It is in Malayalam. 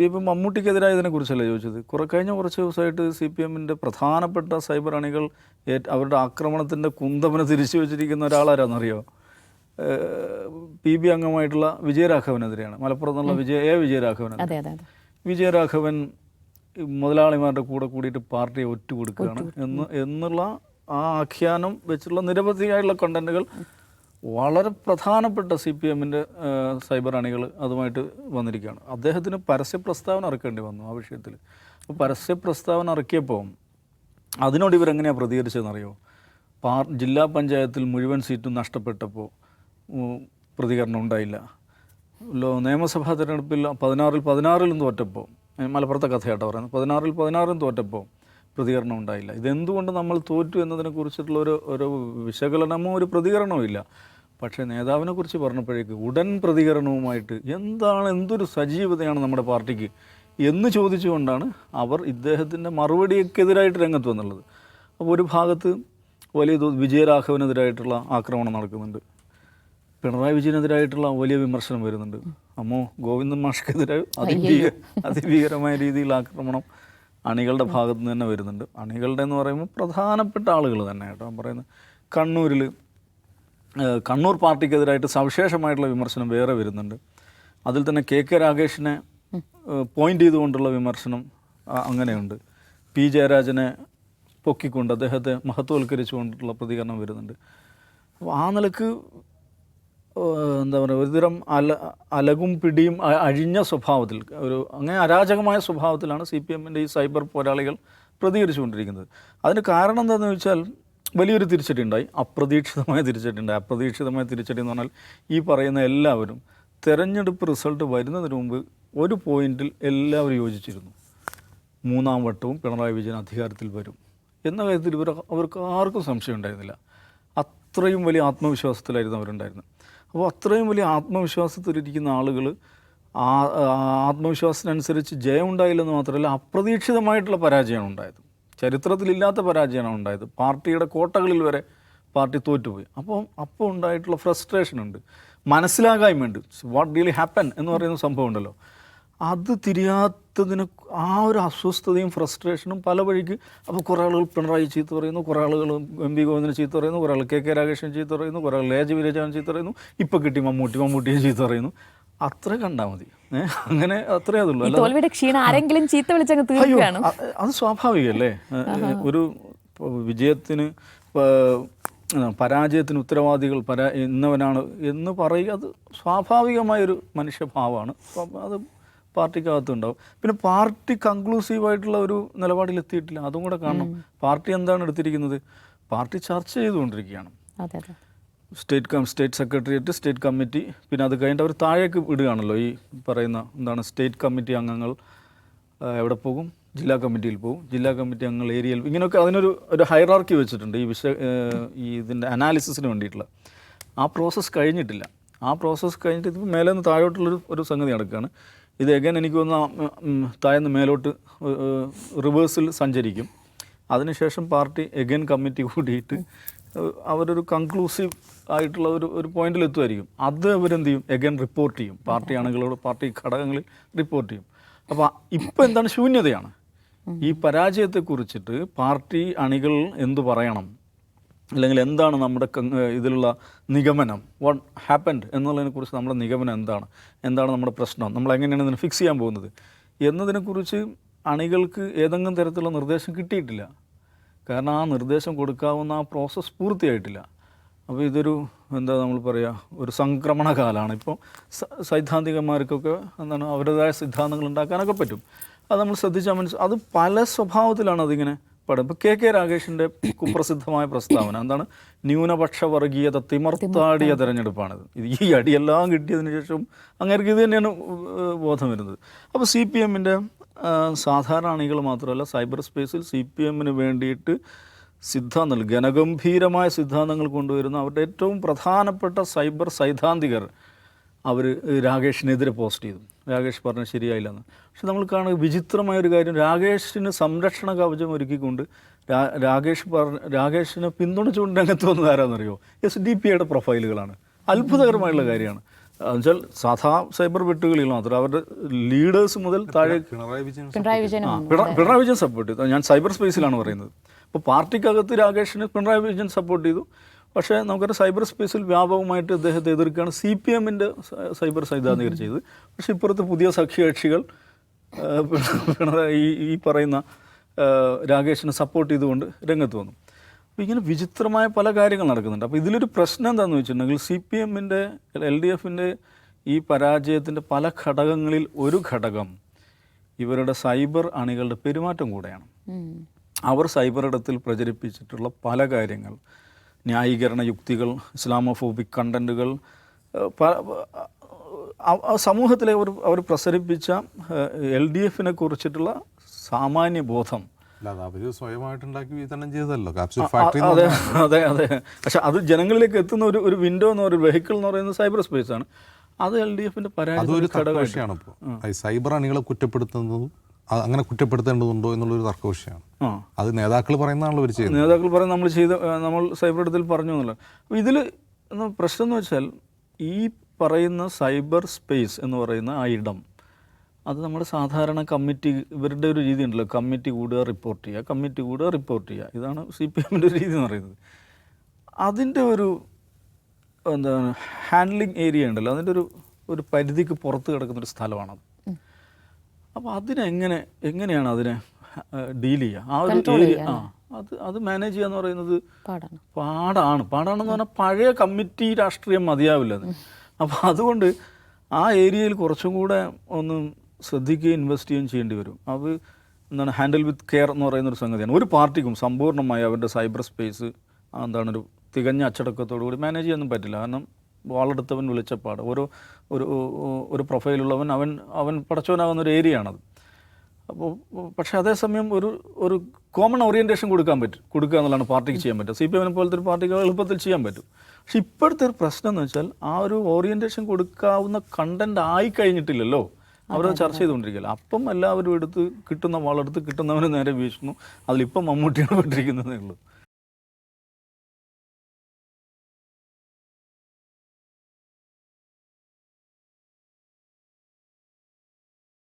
ഇപ്പം മമ്മൂട്ടിക്കെതിരായതിനെക്കുറിച്ചല്ലേ ചോദിച്ചത്. കഴിഞ്ഞ കുറച്ച് ദിവസമായിട്ട് CPM-ൻ്റെ പ്രധാനപ്പെട്ട സൈബർ അണികൾ അവരുടെ ആക്രമണത്തിൻ്റെ കുന്തമനെ തിരിച്ചു വെച്ചിരിക്കുന്ന ഒരാളാരാന്നറിയോ? PB അംഗമായിട്ടുള്ള വിജയരാഘവനെതിരെയാണ്. മലപ്പുറത്ത് നിന്നുള്ള വിജയരാഘവനെതിരെ. വിജയരാഘവൻ മുതലാളിമാരുടെ കൂടെ കൂടിയിട്ട് പാർട്ടിയെ ഒറ്റുകൊടുക്കുകയാണ് എന്നുള്ള ആ ആഖ്യാനം വെച്ചുള്ള നിരവധിയായിട്ടുള്ള കണ്ടന്റുകൾ വളരെ പ്രധാനപ്പെട്ട CPM-ൻ്റെ സൈബർ അണികൾ അതുമായിട്ട് വന്നിരിക്കുകയാണ്. അദ്ദേഹത്തിന് പരസ്യ പ്രസ്താവന ഇറക്കേണ്ടി വന്നു ആ വിഷയത്തിൽ. അപ്പോൾ പരസ്യ പ്രസ്താവന ഇറക്കിയപ്പോൾ അതിനോട് ഇവരെങ്ങനെയാണ് പ്രതികരിച്ചതെന്നറിയോ? ജില്ലാ പഞ്ചായത്തിൽ മുഴുവൻ സീറ്റും നഷ്ടപ്പെട്ടപ്പോൾ പ്രതികരണം ഉണ്ടായില്ല. നിയമസഭാ തിരഞ്ഞെടുപ്പിൽ 16-16 തോറ്റപ്പോൾ, മലപ്പുറത്തെ കഥയാട്ടോ പറയുന്നത്, 16-16 തോറ്റപ്പോൾ പ്രതികരണം ഉണ്ടായില്ല. ഇതെന്തുകൊണ്ട് നമ്മൾ തോറ്റു എന്നതിനെക്കുറിച്ചിട്ടുള്ള ഒരു വിശകലനമോ ഒരു പ്രതികരണമോ ഇല്ല. പക്ഷേ നേതാവിനെ കുറിച്ച് പറഞ്ഞപ്പോഴേക്ക് ഉടൻ പ്രതികരണവുമായിട്ട് എന്തൊരു സജീവതയാണ് നമ്മുടെ പാർട്ടിക്ക് എന്ന് ചോദിച്ചുകൊണ്ടാണ് അവർ ഇദ്ദേഹത്തിൻ്റെ മറുപടിക്കെതിരായിട്ട് രംഗത്ത് വന്നുള്ളത്. അപ്പോൾ ഒരു ഭാഗത്ത് വലിയ വിജയരാഘവനെതിരായിട്ടുള്ള ആക്രമണം നടക്കുന്നുണ്ട്, പിണറായി വിജയനെതിരായിട്ടുള്ള വലിയ വിമർശനം വരുന്നുണ്ട്, ഗോവിന്ദൻ മാഷ്ക്കെതിരെ അതിഭീകരമായ രീതിയിൽ ആക്രമണം അണികളുടെ ഭാഗത്ത് നിന്ന് തന്നെ വരുന്നുണ്ട്. അണികളുടെ എന്ന് പറയുമ്പോൾ പ്രധാനപ്പെട്ട ആളുകൾ തന്നെ കേട്ടോ പറയുന്നത്. കണ്ണൂർ പാർട്ടിക്കെതിരായിട്ട് സവിശേഷമായിട്ടുള്ള വിമർശനം വേറെ വരുന്നുണ്ട്. അതിൽ തന്നെ KK രാഗേഷിനെ പോയിൻ്റ് ചെയ്തുകൊണ്ടുള്ള വിമർശനം അങ്ങനെയുണ്ട്. P ജയരാജനെ പൊക്കിക്കൊണ്ട് അദ്ദേഹത്തെ മഹത്വവൽക്കരിച്ചുകൊണ്ടുള്ള പ്രതികരണം വരുന്നുണ്ട്. അപ്പോൾ ആ നിലക്ക് എന്താ പറയുക, ഒരുതരം അലകും പിടിയും അഴിഞ്ഞ സ്വഭാവത്തിൽ, അങ്ങനെ അരാജകമായ സ്വഭാവത്തിലാണ് CPM-ൻ്റെ ഈ സൈബർ പോരാളികൾ പ്രതികരിച്ചുകൊണ്ടിരിക്കുന്നത്. അതിന് കാരണം എന്താണെന്ന് വെച്ചാൽ വലിയൊരു തിരിച്ചടി ഉണ്ടായി, അപ്രതീക്ഷിതമായ തിരിച്ചടി ഉണ്ടായി. അപ്രതീക്ഷിതമായ തിരിച്ചടി എന്ന് പറഞ്ഞാൽ ഈ പറയുന്ന എല്ലാവരും തെരഞ്ഞെടുപ്പ് റിസൾട്ട് വരുന്നതിന് മുമ്പ് ഒരു പോയിന്റിൽ എല്ലാവരും യോജിച്ചിരുന്നു, 3ാം വട്ടവും പിണറായി വിജയൻ അധികാരത്തിൽ വരും എന്ന കാര്യത്തിൽ അവർക്ക് ആർക്കും സംശയം ഉണ്ടായിരുന്നില്ല. അത്രയും വലിയ ആത്മവിശ്വാസത്തിലായിരുന്നു അവരുണ്ടായിരുന്നത്. അപ്പോൾ അത്രയും വലിയ ആത്മവിശ്വാസത്തിലിരിക്കുന്ന ആളുകൾ ആത്മവിശ്വാസത്തിനനുസരിച്ച് ജയം ഉണ്ടായില്ലെന്ന് മാത്രമല്ല, അപ്രതീക്ഷിതമായിട്ടുള്ള പരാജയമാണ് ഉണ്ടായത്. ചരിത്രത്തിലില്ലാത്ത പരാജയമാണ് ഉണ്ടായത്. പാർട്ടിയുടെ കോട്ടകളിൽ വരെ പാർട്ടി തോറ്റുപോയി. അപ്പോൾ ഉണ്ടായിട്ടുള്ള ഫ്രസ്ട്രേഷൻ ഉണ്ട്, മനസ്സിലാകായ്മയുണ്ട്. വാട്ട് റിയലി ഹാപ്പൻ എന്ന് പറയുന്ന സംഭവം ഉണ്ടല്ലോ, അത് തിരിയാത്തതിന് ആ ഒരു അസ്വസ്ഥതയും ഫ്രസ്ട്രേഷനും പല വഴിക്ക്. അപ്പോൾ കുറേ ആളുകൾ പിണറായി ചീത്ത പറയുന്നു, കുറേ ആളുകൾ MP ഗോവിന്ദനെ ചീത്ത പറയുന്നു, കുറേ ആൾ KK രാഗേഷിനെ ചീത്ത പറയുന്നു, കുറേ ആൾ വിജയരാഘവനെ ചീത്ത പറയുന്നു, ഇപ്പോൾ കിട്ടി മമ്മൂട്ടിയെ ചീത്ത പറയുന്നു. അത്ര കണ്ടാൽ മതി. അങ്ങനെ അത്രേ അതുള്ളൂ. അത് സ്വാഭാവികമല്ലേ? ഒരു വിജയത്തിന് പരാജയത്തിന് ഉത്തരവാദികൾ ഇന്നവനാണ് എന്ന് പറയുക അത് സ്വാഭാവികമായൊരു മനുഷ്യഭാവമാണ്. അത് പാർട്ടിക്കകത്തുണ്ടാവും. പിന്നെ പാർട്ടി കൺക്ലൂസീവായിട്ടുള്ള ഒരു നിലപാടിലെത്തിയിട്ടില്ല, അതും കൂടെ കാണണം. പാർട്ടി എന്താണ് എടുത്തിരിക്കുന്നത്? പാർട്ടി ചർച്ച ചെയ്തുകൊണ്ടിരിക്കുകയാണ്. സ്റ്റേറ്റ് സെക്രട്ടേറിയറ്റ്, സ്റ്റേറ്റ് കമ്മിറ്റി, പിന്നെ അത് കഴിഞ്ഞിട്ട് അവർ താഴേക്ക് വിടുകയാണല്ലോ. ഈ പറയുന്ന സ്റ്റേറ്റ് കമ്മിറ്റി അംഗങ്ങൾ എവിടെ പോകും? ജില്ലാ കമ്മിറ്റിയിൽ പോകും. ജില്ലാ കമ്മിറ്റി അംഗങ്ങൾ ഏരിയയിൽ, ഇങ്ങനെയൊക്കെ അതിനൊരു ഹൈറാർക്കി വെച്ചിട്ടുണ്ട് ഇതിൻ്റെ അനാലിസിസിന് വേണ്ടിയിട്ടുള്ള. ആ പ്രോസസ്സ് കഴിഞ്ഞിട്ടില്ല. ആ പ്രോസസ്സ് കഴിഞ്ഞിട്ട് ഇതിപ്പോൾ മേലെ നിന്ന് താഴോട്ടുള്ളൊരു സംഗതി നടക്കുകയാണ്. ഇത് എഗൻ എനിക്ക് തോന്നുന്നു താഴ്ന്ന് മേലോട്ട് റിവേഴ്സിൽ സഞ്ചരിക്കും. അതിനുശേഷം പാർട്ടി എഗൻ കമ്മിറ്റി കൂടിയിട്ട് അവരൊരു കൺക്ലൂസീവ് ആയിട്ടുള്ള ഒരു പോയിന്റിൽ എത്തുമായിരിക്കും. അത് അവരെന്ത് ചെയ്യും? എഗൻ റിപ്പോർട്ട് ചെയ്യും. പാർട്ടി അണികളോട്, പാർട്ടി ഘടകങ്ങളിൽ റിപ്പോർട്ട് ചെയ്യും. അപ്പോൾ ഇപ്പോൾ എന്താണ്? ശൂന്യതയാണ്. ഈ പരാജയത്തെക്കുറിച്ചിട്ട് പാർട്ടി അണികൾ എന്തു പറയണം, അല്ലെങ്കിൽ എന്താണ് നമ്മുടെ ഇതിലുള്ള നിഗമനം, വാട്ട് ഹാപ്പൻഡ് എന്നുള്ളതിനെക്കുറിച്ച് നമ്മുടെ നിഗമനം എന്താണ് നമ്മുടെ പ്രശ്നം, നമ്മൾ എങ്ങനെയാണ് ഇതിനെ ഫിക്സ് ചെയ്യാൻ പോകുന്നത് എന്നതിനെക്കുറിച്ച് അണികൾക്ക് ഏതെങ്കിലും തരത്തിലുള്ള നിർദ്ദേശം കിട്ടിയിട്ടില്ല. കാരണം ആ നിർദ്ദേശം കൊടുക്കാവുന്ന ആ പ്രോസസ്സ് പൂർത്തിയായിട്ടില്ല. അപ്പോൾ ഇതൊരു നമ്മൾ പറയുക, ഒരു സംക്രമണ കാലമാണ്. ഇപ്പോൾ സൈദ്ധാന്തികന്മാർക്കൊക്കെ അവരുടേതായ സിദ്ധാന്തങ്ങൾ ഉണ്ടാക്കാനൊക്കെ പറ്റും. അത് നമ്മൾ ശ്രദ്ധിച്ചാൽ അത് പല സ്വഭാവത്തിലാണ് അതിങ്ങനെ പടം. ഇപ്പോൾ KK രാഗേഷിൻ്റെ കുപ്രസിദ്ധമായ പ്രസ്താവന എന്താണ്? ന്യൂനപക്ഷ വർഗീയത തിമർത്താടിയ തെരഞ്ഞെടുപ്പാണിത്. ഈ അടിയെല്ലാം കിട്ടിയതിന് ശേഷം അങ്ങേർക്ക് ഇത് തന്നെയാണ് ബോധം വരുന്നത്. അപ്പോൾ CPM-ൻ്റെ സാധാരണ അണികൾ മാത്രമല്ല, സൈബർ സ്പേസിൽ CPM-ന് വേണ്ടിയിട്ട് സിദ്ധാന്തങ്ങൾ, ഘനഗംഭീരമായ സിദ്ധാന്തങ്ങൾ കൊണ്ടുവരുന്ന അവരുടെ ഏറ്റവും പ്രധാനപ്പെട്ട സൈബർ സൈദ്ധാന്തികർ അവർ രാഗേഷിനെതിരെ പോസ്റ്റ് ചെയ്തു. രാഗേഷ് പറഞ്ഞ ശരിയായില്ലെന്ന്. പക്ഷെ നമ്മൾ കാണുക വിചിത്രമായൊരു കാര്യം, രാഗേഷിന് സംരക്ഷണ കവചം ഒരുക്കിക്കൊണ്ട് രാഗേഷിനെ പിന്തുണച്ചുകൊണ്ട് രംഗത്ത് വന്നത് ആരാണെന്നറിയോ? SDP-യുടെ പ്രൊഫൈലുകളാണ്. അത്ഭുതകരമായുള്ള കാര്യമാണ്. എന്നുവെച്ചാൽ സാധാ സൈബർ വെട്ടുകളിൽ മാത്രം അവരുടെ ലീഡേഴ്സ് മുതൽ താഴെ പിണറായി വിജയൻ പിണറായി വിജയൻ സപ്പോർട്ട് ചെയ്തു. ഞാൻ സൈബർ സ്പേസിലാണ് പറയുന്നത്. ഇപ്പോൾ പാർട്ടിക്കകത്ത് രാകേഷിന് പിണറായി വിജയൻ സപ്പോർട്ട് ചെയ്തു. പക്ഷേ നമുക്കൊരു സൈബർ സ്പേസിൽ വ്യാപകമായിട്ട് അദ്ദേഹത്തെ എതിർക്കുകയാണ് CPM-ൻ്റെ സൈബർ സൈദ്ധാന്തികർ ചെയ്തത്. പക്ഷേ ഇപ്പുറത്ത് പുതിയ സഖ്യകക്ഷികൾ പിണറായി ഈ പറയുന്ന രാകേഷിനെ സപ്പോർട്ട് ചെയ്തുകൊണ്ട് രംഗത്ത് വന്നു. അപ്പോൾ ഇങ്ങനെ വിചിത്രമായ പല കാര്യങ്ങൾ നടക്കുന്നുണ്ട്. അപ്പോൾ ഇതിലൊരു പ്രശ്നം എന്താണെന്ന് വെച്ചിട്ടുണ്ടെങ്കിൽ CPM-ൻ്റെ LDF-ൻ്റെ ഈ പരാജയത്തിൻ്റെ പല ഘടകങ്ങളിൽ ഒരു ഘടകം ഇവരുടെ സൈബർ അണികളുടെ പെരുമാറ്റം കൂടെയാണ്. അവർ സൈബർ ഇടത്തിൽ പ്രചരിപ്പിച്ചിട്ടുള്ള പല കാര്യങ്ങൾ, ന്യായീകരണ യുക്തികൾ, ഇസ്ലാമോഫോബിക് കണ്ടൻറ്റുകൾ, സമൂഹത്തിലെ അവർ പ്രസരിപ്പിച്ച LDF-നെ കുറിച്ചിട്ടുള്ള സാമാന്യ ബോധം. സ്വയമായിട്ടുണ്ടാക്കി വിതരണം ചെയ്തല്ലോ. അതെ അതെ അതെ. പക്ഷെ അത് ജനങ്ങളിലേക്ക് എത്തുന്ന ഒരു വിൻഡോ എന്ന് പറയുന്ന വെഹിക്കിൾ എന്ന് പറയുന്നത് സൈബർ സ്പേസ് ആണ്. അത് LDF-ൻ്റെ പരാജയം. സൈബർ അണികളെ കുറ്റപ്പെടുത്തുന്നതും അങ്ങനെ കുറ്റപ്പെടുത്തേണ്ടതുണ്ടോ എന്നുള്ളൊരു തർക്കവിഷയമാണ്. അത് നേതാക്കൾ പറയുന്നതാണല്ലോ ഇവർ ചെയ്യുന്നത്. നേതാക്കൾ പറയുന്നത് നമ്മൾ സൈബർ ഇടത്തിൽ പറഞ്ഞു എന്നുള്ളത്. അപ്പോൾ ഇതിൽ പ്രശ്നം എന്ന് വെച്ചാൽ ഈ പറയുന്ന സൈബർ സ്പേസ് എന്ന് പറയുന്ന ആ ഇടം അത് നമ്മുടെ സാധാരണ കമ്മിറ്റി, ഇവരുടെ ഒരു രീതി ഉണ്ടല്ലോ, കമ്മിറ്റി കൂടുക റിപ്പോർട്ട് ചെയ്യുക, കമ്മിറ്റി കൂടുക റിപ്പോർട്ട് ചെയ്യുക. ഇതാണ് CPM-ൻ്റെ ഒരു രീതി എന്ന് പറയുന്നത്. അതിൻ്റെ ഒരു എന്താണ് ഹാൻഡ്ലിങ് ഏരിയ ഉണ്ടല്ലോ, അതിൻ്റെ ഒരു പരിധിക്ക് പുറത്ത് കിടക്കുന്നൊരു സ്ഥലമാണത്. അപ്പോൾ എങ്ങനെയാണ് അതിനെ ഡീൽ ചെയ്യുക? ആ ഒരു ഏരിയ അത് മാനേജ് ചെയ്യുക എന്ന് പറയുന്നത് പാടാണെന്ന് പറഞ്ഞാൽ പഴയ കമ്മിറ്റി രാഷ്ട്രീയം മതിയാവില്ല അത്. അപ്പോൾ അതുകൊണ്ട് ആ ഏരിയയിൽ കുറച്ചും കൂടെ ഒന്ന് ശ്രദ്ധിക്കുകയും ഇൻവെസ്റ്റ് ചെയ്യുകയും ചെയ്യേണ്ടി വരും. അത് എന്താണ് ഹാൻഡിൽ വിത്ത് കെയർ എന്ന് പറയുന്നൊരു സംഗതിയാണ്. ഒരു പാർട്ടിക്കും സമ്പൂർണ്ണമായി അവരുടെ സൈബർ സ്പേസ് ഒരു തികഞ്ഞ അച്ചടക്കത്തോടു കൂടി മാനേജ് ചെയ്യാനൊന്നും പറ്റില്ല. കാരണം വാളെടുത്തവൻ വിളിച്ചപ്പാട്, ഒരു പ്രൊഫൈലുള്ളവൻ അവൻ പടച്ചവനാകുന്ന ഒരു ഏരിയയാണത്. അപ്പോൾ പക്ഷേ അതേസമയം ഒരു കോമൺ ഓറിയൻറ്റേഷൻ കൊടുക്കുക എന്നുള്ളതാണ് പാർട്ടിക്ക് ചെയ്യാൻ പറ്റുക. CPM-നെ പോലത്തെ ഒരു പാർട്ടിക്ക് എളുപ്പത്തിൽ ചെയ്യാൻ പറ്റും. പക്ഷെ ഇപ്പോഴത്തെ ഒരു പ്രശ്നം എന്ന് വെച്ചാൽ ആ ഒരു ഓറിയൻറ്റേഷൻ കൊടുക്കാവുന്ന കണ്ടൻറ് ആയി കഴിഞ്ഞിട്ടില്ലല്ലോ. അവരത് ചർച്ച ചെയ്തുകൊണ്ടിരിക്കില്ല. അപ്പം എല്ലാവരും എടുത്ത് കിട്ടുന്ന വാളെടുത്ത് കിട്ടുന്നവന് നേരെ വീശുന്നു. അതിലിപ്പം മമ്മൂട്ടിയാണ് പെട്ടിരിക്കുന്നതേ ഉള്ളൂ.